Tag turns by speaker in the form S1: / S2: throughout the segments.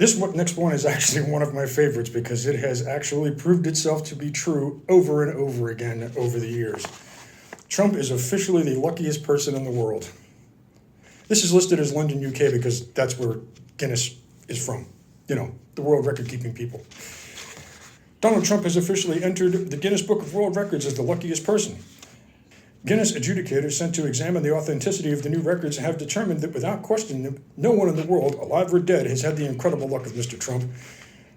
S1: Next one is actually one of my favorites because it has actually proved itself to be true over and over again over the years. Trump is officially the luckiest person in the world. This is listed as London, UK because that's where Guinness is from. You know, the world record-keeping people. Donald Trump has officially entered the Guinness Book of World Records as the luckiest person. Guinness adjudicators sent to examine the authenticity of the new records have determined that without question, no one in the world, alive or dead, has had the incredible luck of Mr. Trump.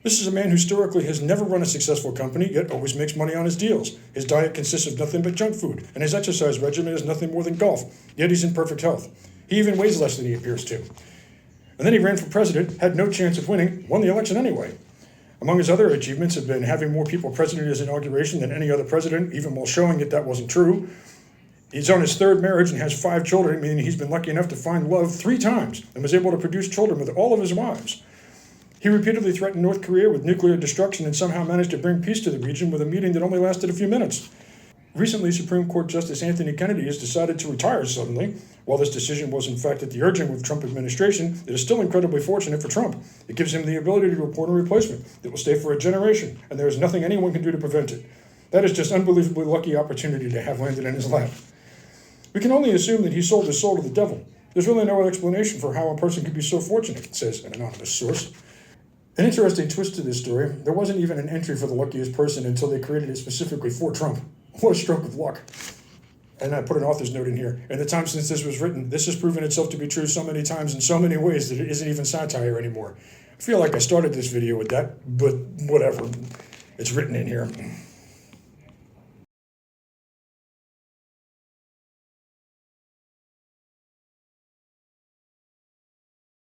S1: This is a man who historically has never run a successful company, yet always makes money on his deals. His diet consists of nothing but junk food, and his exercise regimen is nothing more than golf, yet he's in perfect health. He even weighs less than he appears to. And then he ran for president, had no chance of winning, won the election anyway. Among his other achievements have been having more people present at his inauguration than any other president, even while showing that wasn't true. He's on his third marriage and has 5 children, meaning he's been lucky enough to find love 3 times and was able to produce children with all of his wives. He repeatedly threatened North Korea with nuclear destruction and somehow managed to bring peace to the region with a meeting that only lasted a few minutes. Recently, Supreme Court Justice Anthony Kennedy has decided to retire suddenly. While this decision was in fact at the urging of the Trump administration, it is still incredibly fortunate for Trump. It gives him the ability to appoint a replacement that will stay for a generation, and there is nothing anyone can do to prevent it. That is just unbelievably lucky opportunity to have landed in his lap. We can only assume that he sold his soul to the devil. There's really no explanation for how a person could be so fortunate, it says an anonymous source. An interesting twist to this story, there wasn't even an entry for the luckiest person until they created it specifically for Trump. What a stroke of luck. And I put an author's note in here. In the time since this was written, this has proven itself to be true so many times in so many ways that it isn't even satire anymore. I feel like I started this video with that, but whatever. It's written in here.